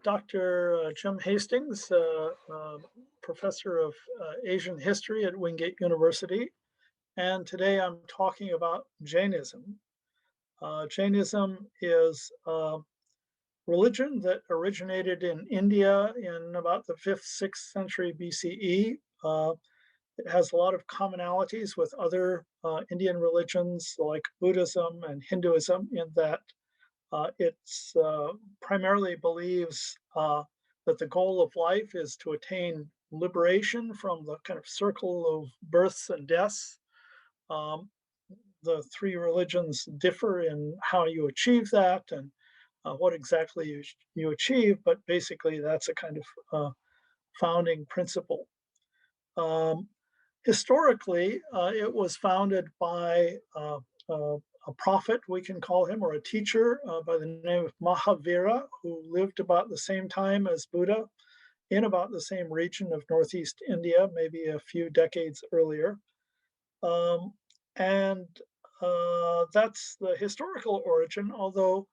Dr. Jim Hastings, professor of Asian history at Wingate University, and today I'm talking about Jainism. Jainism is a religion that originated in India in about the 5th, 6th century BCE. It has a lot of commonalities with other Indian religions like Buddhism and Hinduism in that it primarily believes that the goal of life is to attain liberation from the kind of circle of births and deaths. Um, the three religions differ in how you achieve that and what exactly you achieve, but basically that's a kind of founding principle. Historically, it was founded by a prophet, we can call him, or a teacher by the name of Mahavira, who lived about the same time as Buddha in about the same region of Northeast India, maybe a few decades earlier. And that's the historical origin, although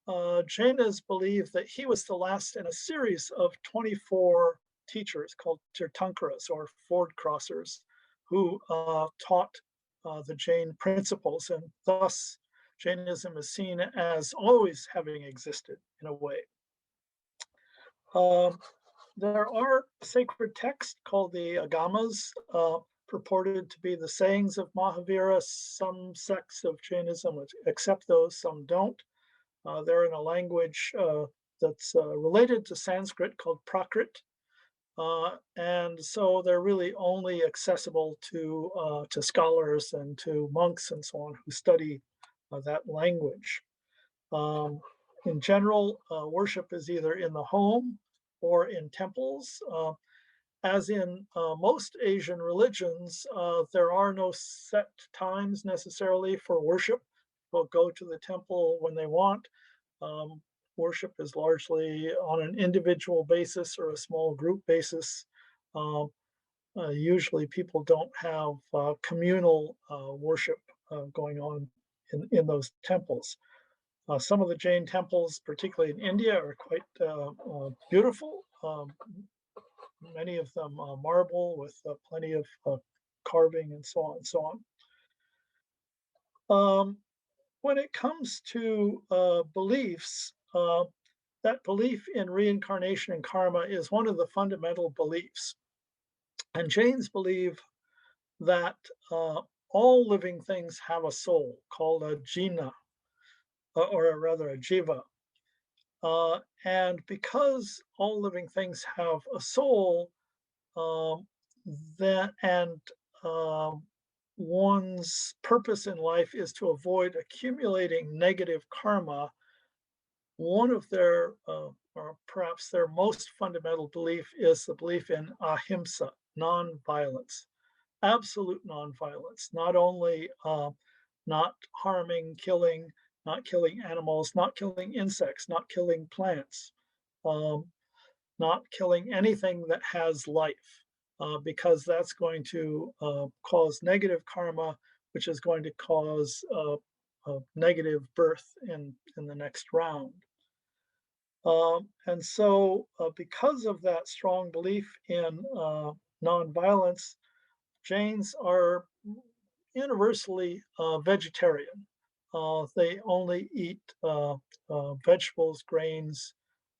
Jainas believe that he was the last in a series of 24 teachers called Tirthankaras, or ford crossers, who taught the Jain principles, and thus Jainism is seen as always having existed in a way. There are sacred texts called the Agamas, purported to be the sayings of Mahavira. Some sects of Jainism accept those, some don't. They're in a language that's related to Sanskrit called Prakrit. And so they're really only accessible to scholars and to monks and so on who study that language. In general, worship is either in the home or in temples. As in most Asian religions, there are no set times necessarily for worship. People go to the temple when they want. Worship is largely on an individual basis or a small group basis. Usually people don't have communal worship going on in those temples. Some of the Jain temples, particularly in India, are quite beautiful. Many of them marble with plenty of carving and so on and so on. When it comes to beliefs, that belief in reincarnation and karma is one of the fundamental beliefs. And Jains believe that all living things have a soul called a jina, or rather a jiva. And because all living things have a soul, one's purpose in life is to avoid accumulating negative karma. One of their, or perhaps their most fundamental belief is the belief in ahimsa, non-violence, absolute non-violence, not only not harming, killing, not killing animals, not killing insects, not killing plants, not killing anything that has life, because that's going to cause negative karma, which is going to cause a negative birth in the next round. And so because of that strong belief in nonviolence, Jains are universally vegetarian. They only eat vegetables, grains,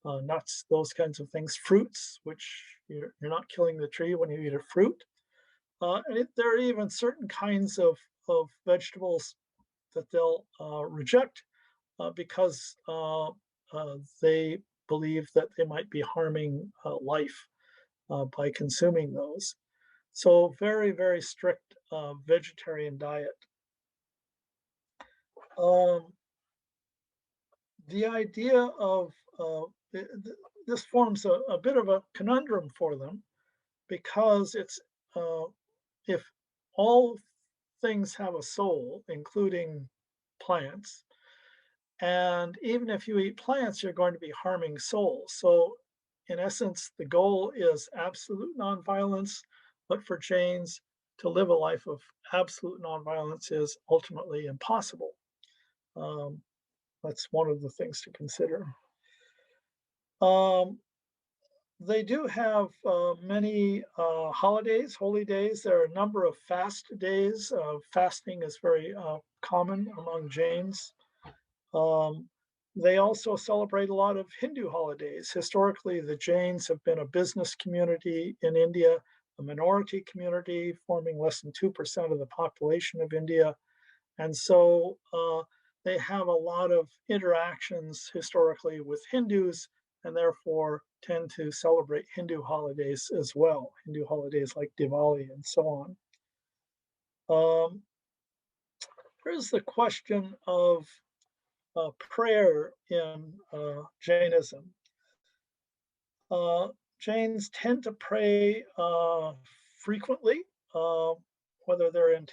nuts, those kinds of things, fruits, which you're not killing the tree when you eat a fruit. And there are even certain kinds of vegetables that they'll reject because they believe that they might be harming life by consuming those. So very, very strict vegetarian diet. The idea of this forms a bit of a conundrum for them, because it's if all things have a soul, including plants, and even if you eat plants, you're going to be harming souls. So in essence, the goal is absolute nonviolence, but for Jains, to live a life of absolute nonviolence is ultimately impossible. That's one of the things to consider. Um, they do have many holidays, holy days. There are a number of fast days. Fasting is very common among Jains. Um, they also celebrate a lot of Hindu holidays. Historically, the Jains have been a business community in India, a minority community forming less than 2% of the population of India. And so they have a lot of interactions historically with Hindus and therefore tend to celebrate Hindu holidays as well, Hindu holidays like Diwali and so on. Um, Here's the question of prayer in Jainism. Uh, Jains tend to pray frequently, uh, whether they're in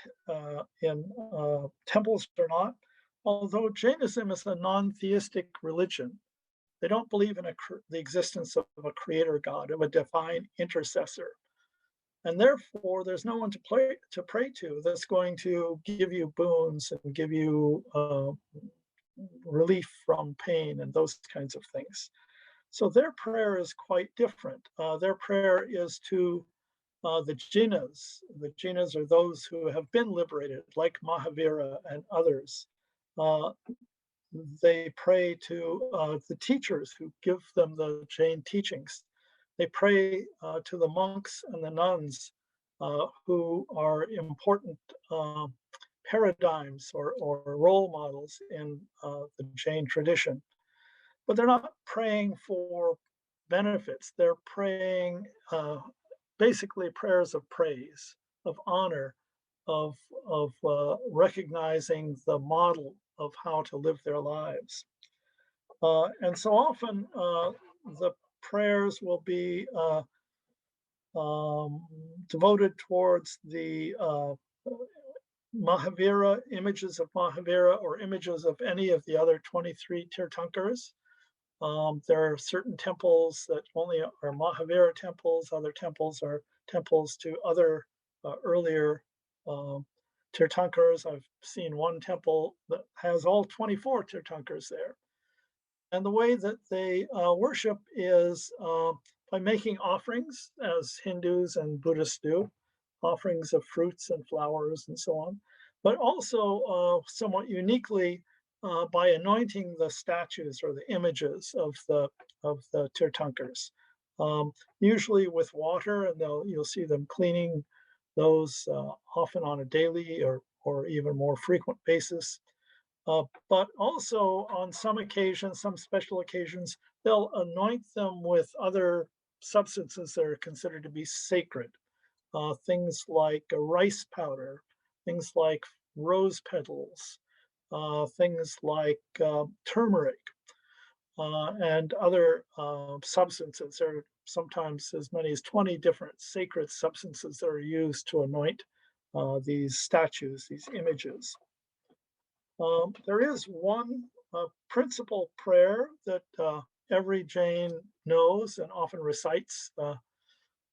temples or not. Although Jainism is a non-theistic religion, they don't believe in the existence of a creator god, of a divine intercessor, and therefore there's no one to pray to that's going to give you boons and give you relief from pain and those kinds of things. So their prayer is quite different. Their prayer is to the jinas. The jinas are those who have been liberated, like Mahavira and others. Uh, they pray to the teachers who give them the Jain teachings. They pray to the monks and the nuns who are important paradigms or role models in the Jain tradition. But they're not praying for benefits. They're praying basically prayers of praise, of honor, of recognizing the model of how to live their lives. And so often the prayers will be devoted towards the Mahavira, images of Mahavira, or images of any of the other 23 Tirthankars. There are certain temples that only are Mahavira temples. Other temples are temples to other earlier Tirthankars. I've seen one temple that has all 24 Tirthankars there. And the way that they worship is by making offerings, as Hindus and Buddhists do, offerings of fruits and flowers and so on, but also somewhat uniquely by anointing the statues or the images of the Tirthankars, usually with water, and you'll see them cleaning those often on a daily or even more frequent basis. But also on some occasions, some special occasions, they'll anoint them with other substances that are considered to be sacred. Things like a rice powder, things like rose petals, things like turmeric, and other substances. There are sometimes as many as 20 different sacred substances that are used to anoint these statues, these images. There is one principal prayer that every Jain knows and often recites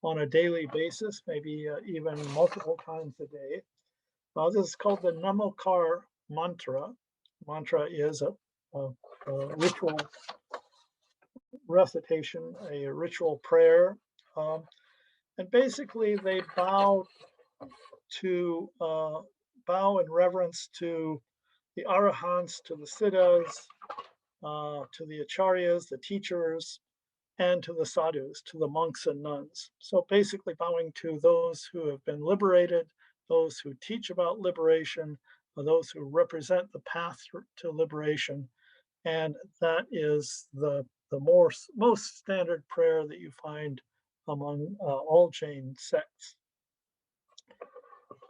on a daily basis, maybe even multiple times a day. This is called the Namakar mantra. Mantra is a ritual recitation, a ritual prayer. And basically they bow in reverence to the arahants, to the siddhas, to the acharyas, the teachers, and to the sadhus, to the monks and nuns. So basically bowing to those who have been liberated, those who teach about liberation, those who represent the path to liberation. And that is the most standard prayer that you find among all Jain sects.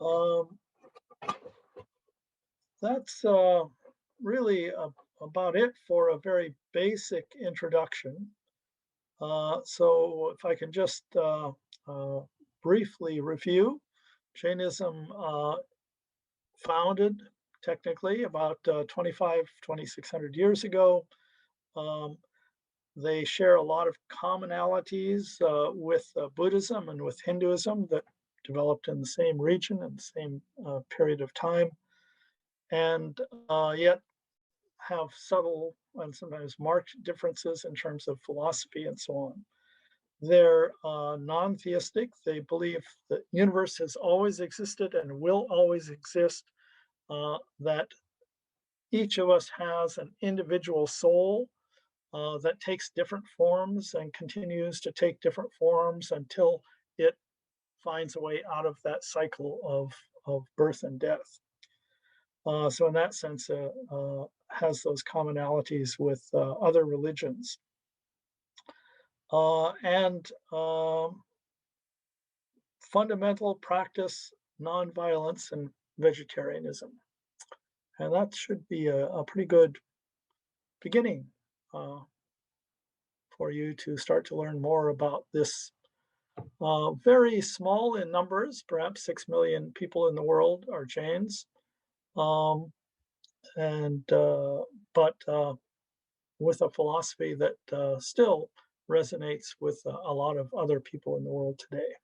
Um, that's really about it for a very basic introduction. So if I can just briefly review, Jainism founded technically about 2,600 years ago. They share a lot of commonalities with Buddhism and with Hinduism that developed in the same region and the same period of time, and yet have subtle and sometimes marked differences in terms of philosophy and so on. They're non-theistic. They believe the universe has always existed and will always exist, that each of us has an individual soul that takes different forms and continues to take different forms until it finds a way out of that cycle of birth and death. So in that sense, has those commonalities with other religions. And fundamental practice nonviolence and vegetarianism. And that should be a pretty good beginning uh, for you to start to learn more about this very small in numbers, perhaps 6 million people in the world are Jains. Um, and but with a philosophy that still resonates with a lot of other people in the world today.